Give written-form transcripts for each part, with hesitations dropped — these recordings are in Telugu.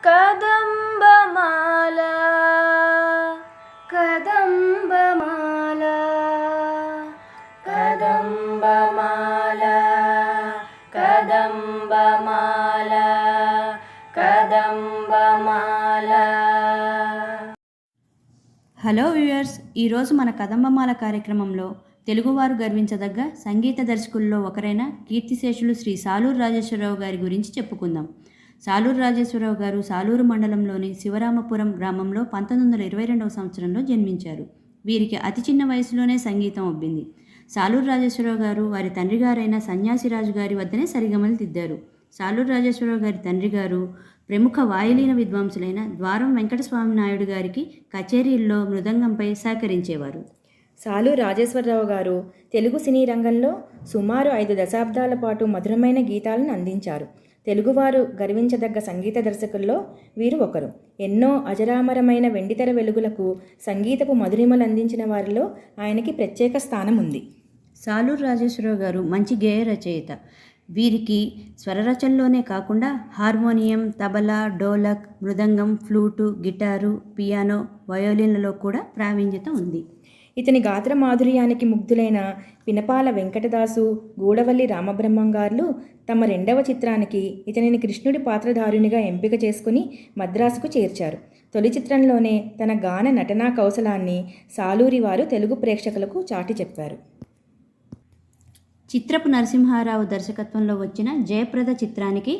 కదంబమాల కదంబమాల కదంబమాల కదంబమాల కదంబమాల. హలో వ్యూయర్స్, ఈరోజు మన కదంబమాల కార్యక్రమంలో తెలుగువారు గర్వించదగ్గ సంగీత దర్శకుల్లో ఒకరైన కీర్తిశేషులు శ్రీ సాలూరు రాజేశ్వరరావు గారి గురించి చెప్పుకుందాం. సాలూరు రాజేశ్వరరావు గారు సాలూరు మండలంలోని శివరామపురం గ్రామంలో 1922వ సంవత్సరంలో జన్మించారు. వీరికి అతి చిన్న వయసులోనే సంగీతం అబ్బింది. సాలూరు రాజేశ్వరరావు గారు వారి తండ్రి గారైన సన్యాసిరాజు గారి వద్దనే సరిగమలు దిద్దారు. సాలూరు రాజేశ్వరరావు గారి తండ్రి గారు ప్రముఖ వాయులీన విద్వాంసులైన ద్వారం వెంకటస్వామి నాయుడు గారికి కచేరీల్లో మృదంగంపై సహకరించేవారు. సాలూరు రాజేశ్వరరావు గారు తెలుగు సినీ రంగంలో సుమారు 5 దశాబ్దాల పాటు మధురమైన గీతాలను అందించారు. తెలుగువారు గర్వించదగ్గ సంగీత దర్శకుల్లో వీరు ఒకరు. ఎన్నో అజరామరమైన వెండితెర వెలుగులకు సంగీతపు మధురిమలు అందించిన వారిలో ఆయనకి ప్రత్యేక స్థానం ఉంది. సాలూరు రాజేశ్వరరావు గారు మంచి గేయ రచయిత. వీరికి స్వరరచనలోనే కాకుండా హార్మోనియం, తబలా, డోలక్, మృదంగం, ఫ్లూటు, గిటారు, పియానో, వయోలిన్లలో కూడా ప్రావీణ్యత ఉంది. ఇతని గాత్ర మాధుర్యానికి ముగ్ధులైన పినపాల వెంకటదాసు, గూడవల్లి రామబ్రహ్మం గారు తమ 2వ చిత్రానికి ఇతనిని కృష్ణుడి పాత్రధారునిగా ఎంపిక చేసుకుని మద్రాసుకు చేర్చారు. తొలి చిత్రంలోనే తన గాన నటనా కౌశలాన్ని సాలూరి వారు తెలుగు ప్రేక్షకులకు చాటి చెప్పారు. చిత్రపు నరసింహారావు దర్శకత్వంలో వచ్చిన జయప్రద చిత్రానికి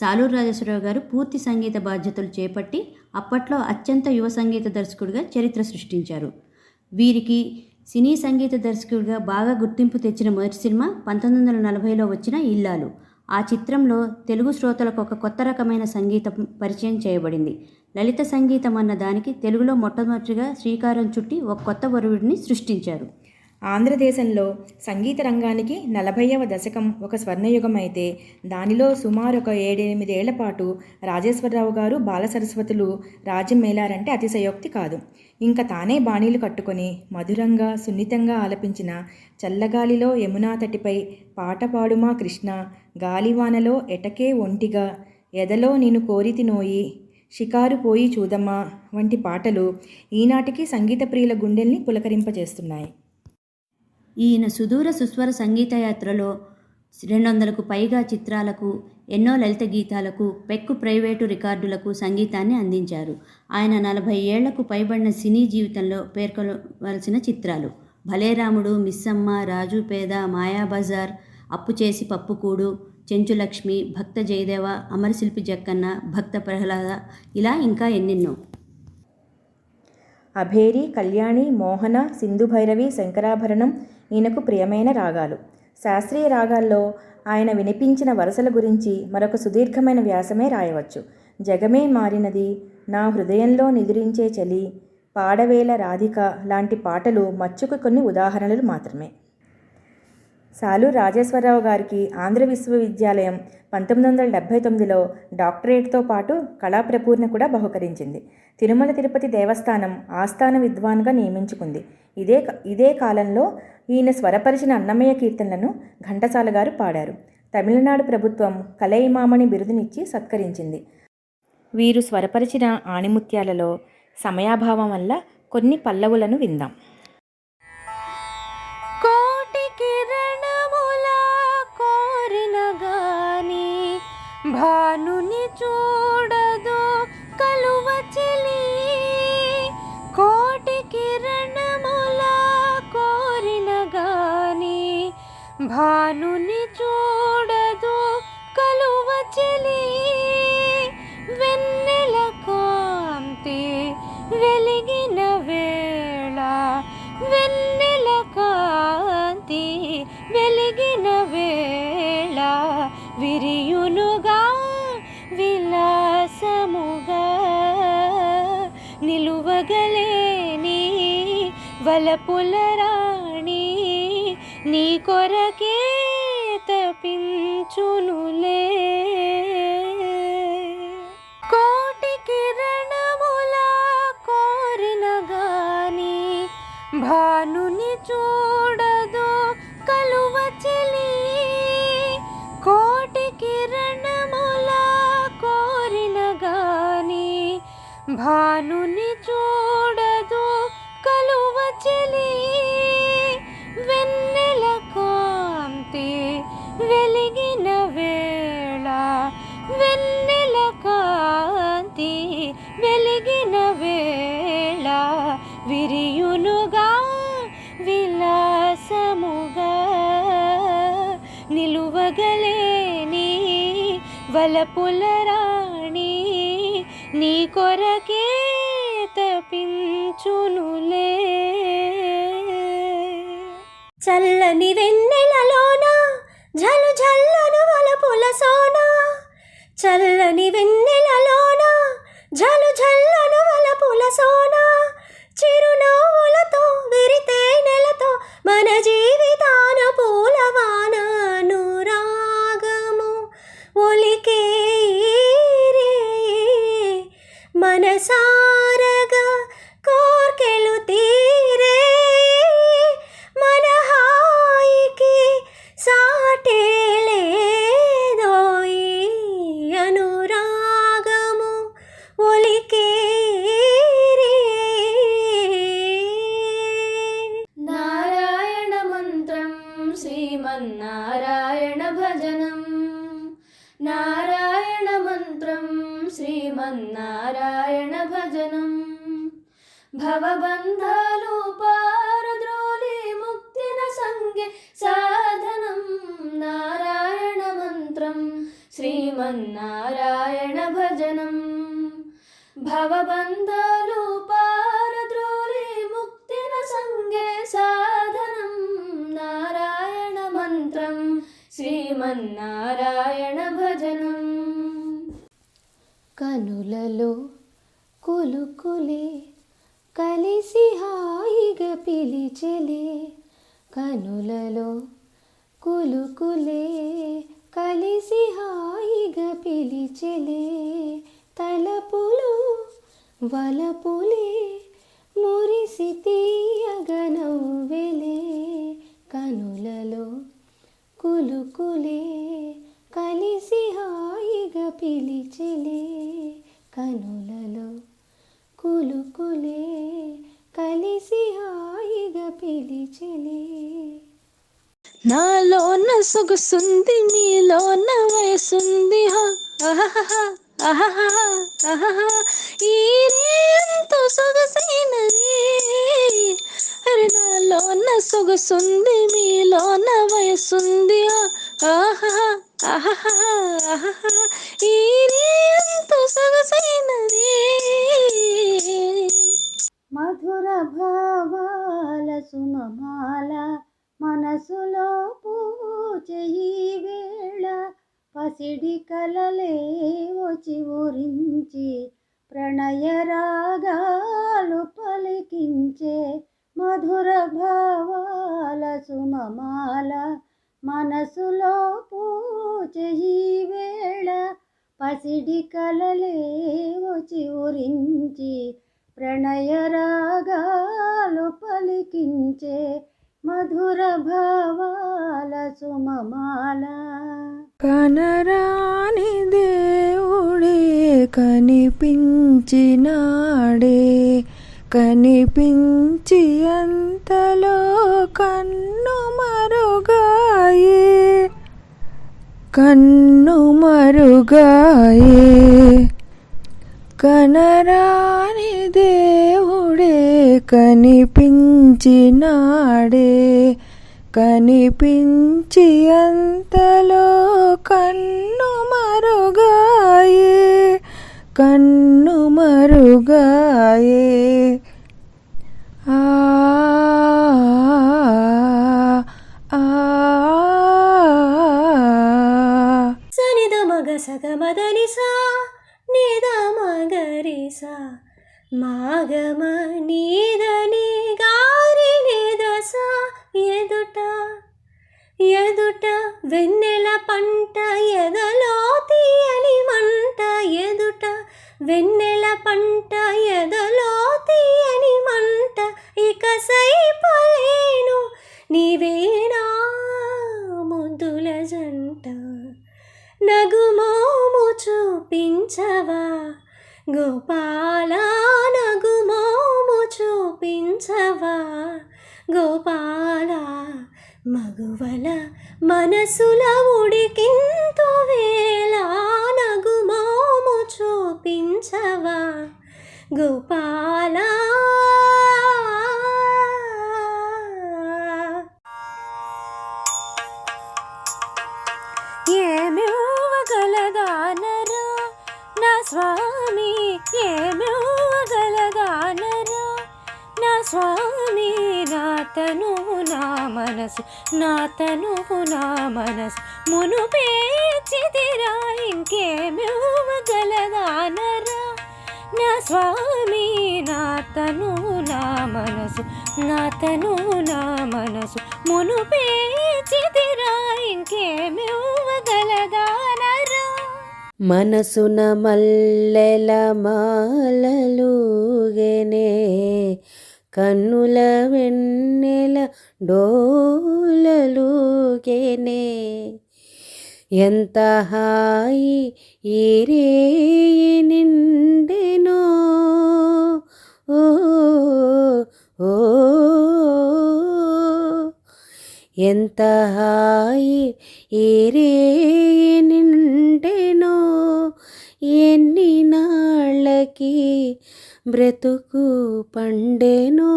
సాలూరు రాజేశ్వరరావు గారు పూర్తి సంగీత బాధ్యతలు చేపట్టి అప్పట్లో అత్యంత యువ సంగీత దర్శకుడిగా చరిత్ర సృష్టించారు. వీరికి సినీ సంగీత దర్శకుడిగా బాగా గుర్తింపు తెచ్చిన మొదటి సినిమా 1940లో వచ్చిన ఇల్లాలు. ఆ చిత్రంలో తెలుగు శ్రోతలకు ఒక కొత్త రకమైన సంగీతం పరిచయం చేయబడింది. లలిత సంగీతం అన్న దానికి తెలుగులో మొట్టమొదటిగా శ్రీకారం చుట్టి ఒక కొత్త వరుడిని సృష్టించారు. ఆంధ్రదేశంలో సంగీత రంగానికి 40వ దశకం ఒక స్వర్ణయుగం అయితే దానిలో సుమారు ఒక 7-8 ఏళ్ల పాటు రాజేశ్వరరావు గారు, బాలసరస్వతులు రాజ్యం మేలారంటే అతిశయోక్తి కాదు. ఇంకా తానే బాణీలు కట్టుకొని మధురంగా సున్నితంగా ఆలపించిన చల్లగాలిలో యమునా తటిపై, పాట పాడుమా కృష్ణ, గాలివానలో ఎటకే ఒంటిగా, ఎదలో నిన్ను కోరితినోయి, షికారు పోయి చూదమ్మా వంటి పాటలు ఈనాటికి సంగీత ప్రియుల గుండెల్ని పులకరింపజేస్తున్నాయి. ఈయన సుదూర సుస్వర సంగీత యాత్రలో 200కు పైగా చిత్రాలకు, ఎన్నో లలిత గీతాలకు, పెక్కు ప్రైవేటు రికార్డులకు సంగీతాన్ని అందించారు. ఆయన 40 ఏళ్లకు పైబడిన సినీ జీవితంలో పేర్కొనవలసిన చిత్రాలు భలేరాముడు, మిస్సమ్మ, రాజు పేద, మాయాబజార్, అప్పు చేసి పప్పుకూడు, చెంచులక్ష్మి, భక్త జయదేవ, అమరశిల్పి జక్కన్న, భక్త ప్రహ్లాద, ఇలా ఇంకా ఎన్నెన్నో. అభేరి, కళ్యాణి, మోహన, సింధు భైరవి, శంకరాభరణం ఈయనకు ప్రియమైన రాగాలు. శాస్త్రీయ రాగాల్లో ఆయన వినిపించిన వరసల గురించి మరొక సుదీర్ఘమైన వ్యాసమే రాయవచ్చు. జగమే మారినది, నా హృదయంలో నిదురించే చలి, పాడవేల రాధిక లాంటి పాటలు మచ్చుకు కొన్ని ఉదాహరణలు మాత్రమే. సాలూరు రాజేశ్వరరావు గారికి ఆంధ్ర విశ్వవిద్యాలయం 1979లో డాక్టరేట్తో పాటు కళాప్రపూర్ణ కూడా బహుకరించింది. తిరుమల తిరుపతి దేవస్థానం ఆస్థాన విద్వాన్గా నియమించుకుంది. ఇదే కాలంలో ఈయన స్వరపరిచిన అన్నమయ్య కీర్తనలను ఘంటసాల గారు పాడారు. తమిళనాడు ప్రభుత్వం కలైమామణి బిరుదునిచ్చి సత్కరించింది. వీరు స్వరపరిచిన ఆణిముత్యాలలో సమయాభావం వల్ల కొన్ని పల్లవులను విందాం. భానుని చూడదు కలువ చెలి, కోటి కిరణముల కోరిన గాని భానుని చూడదు కలువ చెలి, వెన్నెల కాంతి వెలిగిన వేళ, వెన్నెల కాంతి వెలిగిన వేళ, విరియునుగా విలాసముగా నిలువగలేని వలపుల రాణి, నీ కొరకే తపించునులే. కోటి కిరణముల కోరిన గాని భానుని చూడదు కలువ చెలి, కోటి కిరణముల కోరిన గాని భానుని చూడదు కలువ చెలి వెన్నెల కాంతి వెలిగిన వేళ వెన్నెల కాంతి వెలిగిన వేళ విరియునుగా విలాసముగా నిలువగలేని వలపుల రాణి నీ కొరకే తపించునులే. చల్లని వెన్నెలలోన ఝలు ఝల్లను వలపుల సోన, చల్లని వెన్నెలలోన ఝలు ఝల్లను వలపుల సోన, చిరునవ్వులతో విరితే నెలతో మన జీవితాన పూలవాన అనురాగము ఒలికే మనసారగా కోర్కెలు తీరే మన హాయికి సాటే లేదోయి అనురాగము ఒలికే నారాయణ మంత్రం శ్రీమన్నారాయణ భజనం, నారాయణ మంత్రం శ్రీమన్నారాయణ భజనం. భవబంధాలు పారద్రోలి ముక్తిన సంగే సాధనం, నారాయణ మంత్రం శ్రీమన్నారాయణ భజనం. భవబంధాలు పారద్రోలి ముక్తిన సంగే సాధనం, నారాయణ మంత్రం శ్రీమన్నారాయణ భజనం. కనులలో కులుకులే కలిసి హాయిగా పిలిచెలే, కనులలో కులుకులే కలిసి హాయిగా పిలిచెలే, తలపులు వలపులే మురిసి తీయగా నవ్వెలే, కనులలో కులుకులే కలిసి హాయిగా పిలిచెలే, కనులలో కులుకులే కలిసి హాయిగా పిలిచెలే. నాలోన సొగసుంది మీలోన వయసుంది, ఈ ఎంతో సొగసైనది, అరే నాలోన సొగసుంది మీలోన వయసుంది, ఈ ఎంతో సొగసైనది. మధుర భావాల సుమమాల మనసులో పూజయి వేళ, పసిడి కలలే వచ్చి ఊరించి ప్రణయ రాగాలు పలికించే, మధుర భావాల సుమమాల మనసులో పూజయి వేళ, పసిడి కలలే వచ్చి ఊరించి ప్రణయ రాగాలు పలికించే, మధుర భావాల సుమమాల. కనరాని దేవుడే కనిపించినాడే, కనిపించి అంతలో కన్ను మరుగాయే, కన్ను మరుగాయే. కనరాని దేవుడే కనిపించినాడే, కనిపించి అంతలో కన్ను మరుగాయే, కన్ను మరుగాయే. సనిద మగ సగ మదనిసా నిద మగరిసా మాగమ నీదని గారి నిదసా, ఎదుట ఎదుట వెన్నెల పంట ఎదలో తీయని మంట, ఎదుట వెన్నెల పంట ఎదలో తీయని మంట, ఇక సైపలేను నీవేనా ముద్దుల జంట, నగుమోము చూపించవా గోపాల నగుమోము చూపించవా గోపాల మగువల మనసుల ఉడికింతు వేళ నగుమోము చూపించవా గోపాల. ఏమివ్వగలదానరా నా స్వామి, ఏమివ్వగలదానరా నా స్వామి, నా తనువు నా మనసు, నా తనువు నా మనసు మునుపేచితిరా, ఇంకేమివ్వగలదానరా నా స్వామి, నా తనువు నా మనసు, నా తనువు నా మనసు మునుపేచితిరా, ఇంకేమివ్వగలదానరా. మనసున మల్లెల మాలలుగెనే, కన్నుల వెన్నెల డోలలుగెనే, ఎంత హాయి ఈ రేయి నిండెనో ఓ ఓ, ఎంత హాయి ఈ రేయి నిండెనో, ఎన్ని నాళ్ళకి బ్రతుకు పండెనో.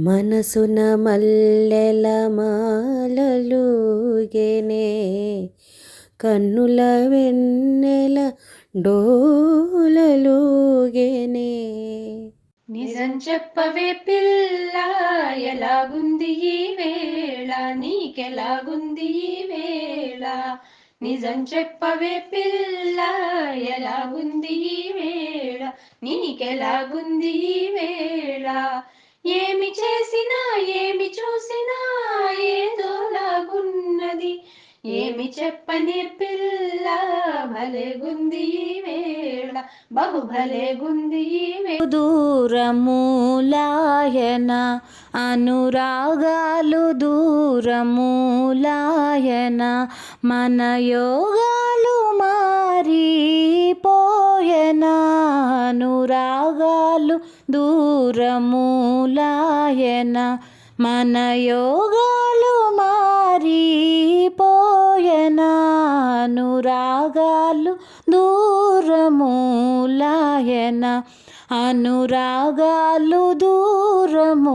మనసున మల్లెల మాలలుగెనే, కన్నుల వెన్నెల డోలలుగెనే. నిజం చెప్పవే పిల్ల, ఎలాగుంది ఈ వేళ, నీకెలాగుంది ఈ వేళ. నిజం చెప్పవే పిల్ల, ఎలాగుంది ఈ వేళ, నీకెలాగుంది ఈ వేళ. ఏమి చేసినా ఏమి చూసినా ఏదోలాగున్నది, ఏమి చెప్పని పిల్ల, భలేగుంది ఈ వేళ, బహు భలేగుంది ఈ వేళ. దూరమూలాయన అనురాగాలు దూరమూలాయన, మన యోగాలు మారిపోయన, అనురాగాలు దూరమూలాయన, మన యోగాలు మారిపోయన, అనురాగాలు దూరమూలాయన, అనురాగాలు దూరమూలాయన.